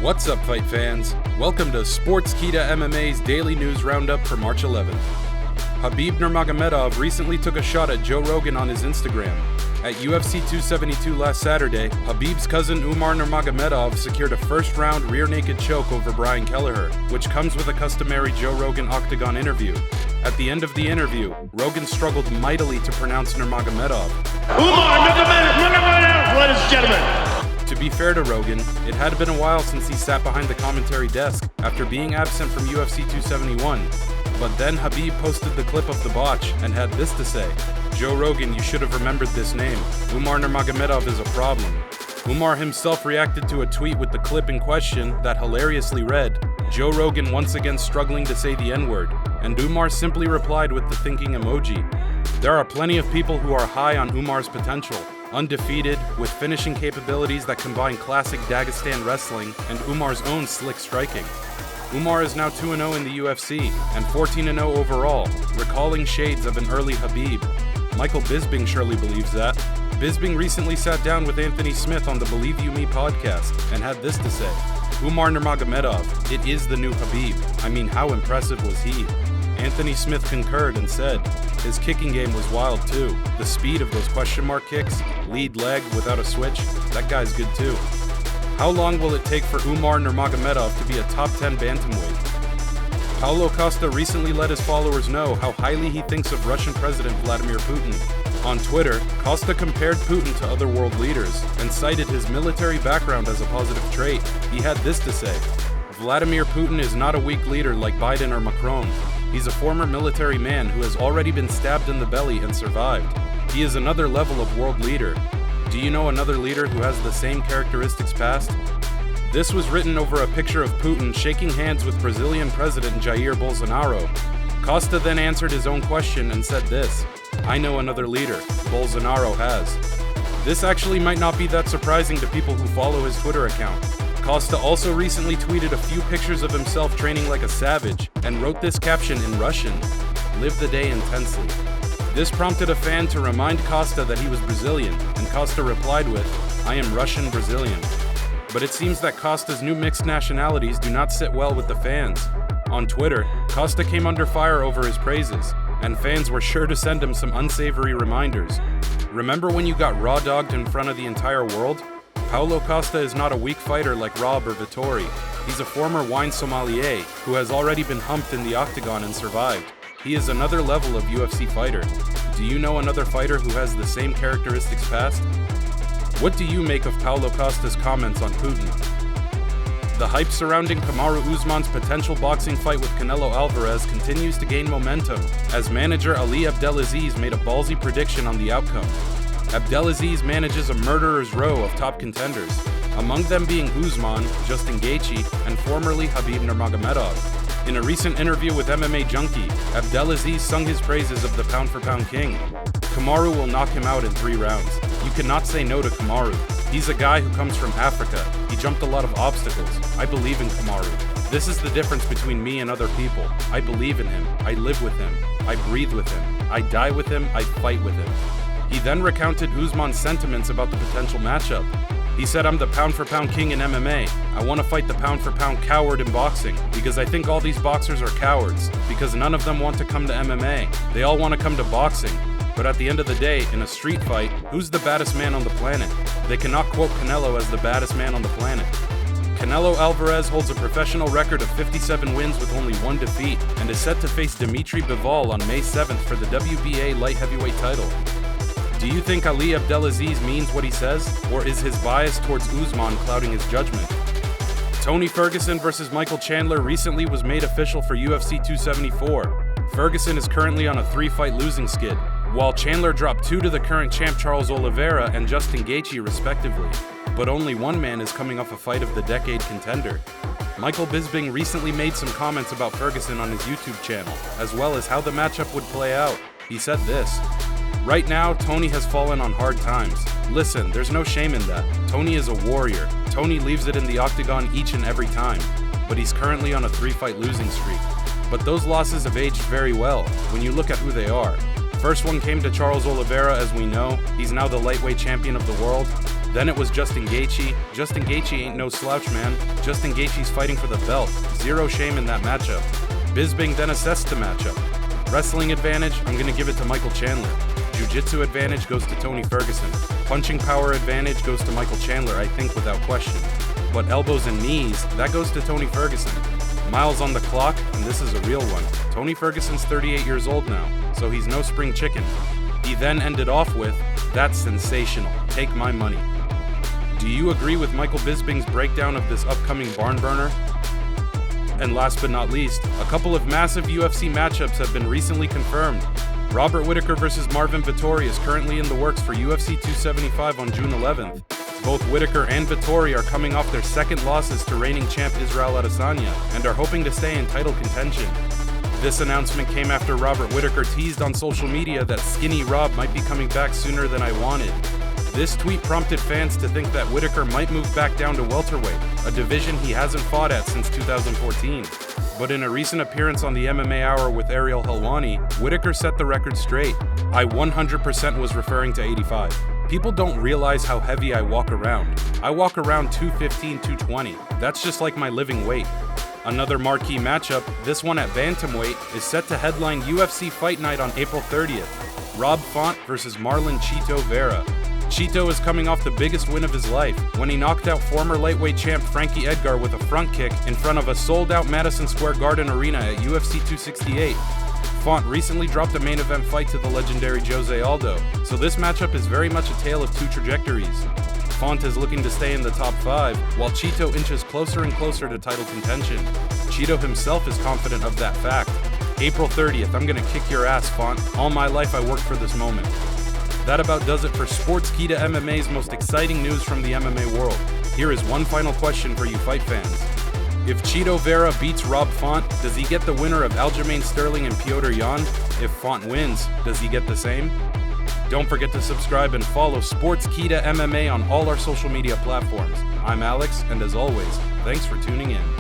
What's up, fight fans? Welcome to Sportskeeda MMA's daily news roundup for March 11th. Khabib Nurmagomedov recently took a shot at Joe Rogan on his Instagram. At UFC 272 last Saturday, Khabib's cousin Umar Nurmagomedov secured a first-round rear-naked choke over Brian Kelleher, which comes with a customary Joe Rogan Octagon interview. At the end of the interview, Rogan struggled mightily to pronounce Nurmagomedov. Umar Nurmagomedov, ladies and gentlemen. To be fair to Rogan, it had been a while since he sat behind the commentary desk after being absent from UFC 271. But then Khabib posted the clip of the botch and had this to say: "Joe Rogan, you should have remembered this name. Umar Nurmagomedov is a problem." Umar himself reacted to a tweet with the clip in question that hilariously read, "Joe Rogan once again struggling to say the N-word," and Umar simply replied with the thinking emoji. There are plenty of people who are high on Umar's potential. Undefeated, with finishing capabilities that combine classic Dagestan wrestling and Umar's own slick striking. Umar is now 2-0 in the UFC and 14-0 overall, recalling shades of an early Khabib. Michael Bisping surely believes that. Bisping recently sat down with Anthony Smith on the Believe You Me podcast and had this to say: "Umar Nurmagomedov, it is the new Khabib. I mean, how impressive was he?" Anthony Smith concurred and said, "His kicking game was wild too. The speed of those question mark kicks, lead leg without a switch, that guy's good too." How long will it take for Umar Nurmagomedov to be a top 10 bantamweight? Paulo Costa recently let his followers know how highly he thinks of Russian President Vladimir Putin. On Twitter, Costa compared Putin to other world leaders and cited his military background as a positive trait. He had this to say: "Vladimir Putin is not a weak leader like Biden or Macron. He's a former military man who has already been stabbed in the belly and survived. He is another level of world leader. Do you know another leader who has the same characteristics past?" This was written over a picture of Putin shaking hands with Brazilian President Jair Bolsonaro. Costa then answered his own question and said this: "I know another leader, Bolsonaro has." This actually might not be that surprising to people who follow his Twitter account. Costa also recently tweeted a few pictures of himself training like a savage and wrote this caption in Russian: "Live the day intensely." This prompted a fan to remind Costa that he was Brazilian, and Costa replied with, "I am Russian Brazilian." But it seems that Costa's new mixed nationalities do not sit well with the fans. On Twitter, Costa came under fire over his praises, and fans were sure to send him some unsavory reminders. Remember when you got raw dogged in front of the entire world? Paulo Costa is not a weak fighter like Rob or Vittori. He's a former wine sommelier who has already been humped in the octagon and survived. He is another level of UFC fighter. Do you know another fighter who has the same characteristics past? What do you make of Paulo Costa's comments on Putin? The hype surrounding Kamaru Usman's potential boxing fight with Canelo Alvarez continues to gain momentum, as manager Ali Abdelaziz made a ballsy prediction on the outcome. Abdelaziz manages a murderer's row of top contenders, among them being Usman, Justin Gaethje, and formerly Khabib Nurmagomedov. In a recent interview with MMA Junkie, Abdelaziz sung his praises of the pound-for-pound king. Kamaru will knock him out in 3 rounds. You cannot say no to Kamaru. He's a guy who comes from Africa. He jumped a lot of obstacles. I believe in Kamaru. This is the difference between me and other people. I believe in him. I live with him. I breathe with him. I die with him. I fight with him." He then recounted Usman's sentiments about the potential matchup. He said, "I'm the pound-for-pound king in MMA. I want to fight the pound-for-pound coward in boxing, because I think all these boxers are cowards, because none of them want to come to MMA. They all want to come to boxing. But at the end of the day, in a street fight, who's the baddest man on the planet? They cannot quote Canelo as the baddest man on the planet." Canelo Alvarez holds a professional record of 57 wins with only 1 defeat, and is set to face Dimitri Bivol on May 7th for the WBA light heavyweight title. Do you think Ali Abdelaziz means what he says, or is his bias towards Usman clouding his judgment? Tony Ferguson versus Michael Chandler recently was made official for UFC 274. Ferguson is currently on a 3-fight losing skid, while Chandler dropped 2 to the current champ Charles Oliveira and Justin Gaethje respectively. But only one man is coming off a fight of the decade contender. Michael Bisping recently made some comments about Ferguson on his YouTube channel, as well as how the matchup would play out. He said this: "Right now, Tony has fallen on hard times. Listen, there's no shame in that. Tony is a warrior. Tony leaves it in the octagon each and every time. But he's currently on a 3-fight losing streak. But those losses have aged very well, when you look at who they are. First one came to Charles Oliveira, as we know. He's now the lightweight champion of the world. Then it was Justin Gaethje. Justin Gaethje ain't no slouch, man. Justin Gaethje's fighting for the belt. Zero shame in that matchup. Bisping then assessed the matchup. Wrestling advantage, I'm gonna give it to Michael Chandler. Jiu-jitsu advantage goes to Tony Ferguson. Punching power advantage goes to Michael Chandler, I think without question. But elbows and knees, that goes to Tony Ferguson. Miles on the clock, and this is a real one. Tony Ferguson's 38 years old now, so he's no spring chicken. He then ended off with, "That's sensational, take my money." Do you agree with Michael Bisping's breakdown of this upcoming barn burner? And last but not least, a couple of massive UFC matchups have been recently confirmed. Robert Whittaker vs. Marvin Vettori is currently in the works for UFC 275 on June 11th. Both Whittaker and Vettori are coming off their second losses to reigning champ Israel Adesanya and are hoping to stay in title contention. This announcement came after Robert Whittaker teased on social media that Skinny Rob might be coming back sooner than I wanted. This tweet prompted fans to think that Whittaker might move back down to welterweight, a division he hasn't fought at since 2014. But in a recent appearance on the MMA Hour with Ariel Helwani, Whittaker set the record straight. I 100% was referring to 85. People don't realize how heavy I walk around. I walk around 215, 220. That's just like my living weight. Another marquee matchup, this one at bantamweight, is set to headline UFC Fight Night on April 30th. Rob Font vs. Marlon Chito Vera. Chito is coming off the biggest win of his life, when he knocked out former lightweight champ Frankie Edgar with a front kick in front of a sold-out Madison Square Garden arena at UFC 268. Font recently dropped a main event fight to the legendary Jose Aldo, so this matchup is very much a tale of two trajectories. Font is looking to stay in the top 5, while Chito inches closer and closer to title contention. Chito himself is confident of that fact. April 30th, I'm gonna kick your ass, Font. All my life I worked for this moment. That about does it for Sportskeeda MMA's most exciting news from the MMA world. Here is one final question for you fight fans. If Chito Vera beats Rob Font, does he get the winner of Aljamain Sterling and Petr Yan? If Font wins, does he get the same? Don't forget to subscribe and follow Sportskeeda MMA on all our social media platforms. I'm Alex, and as always, thanks for tuning in.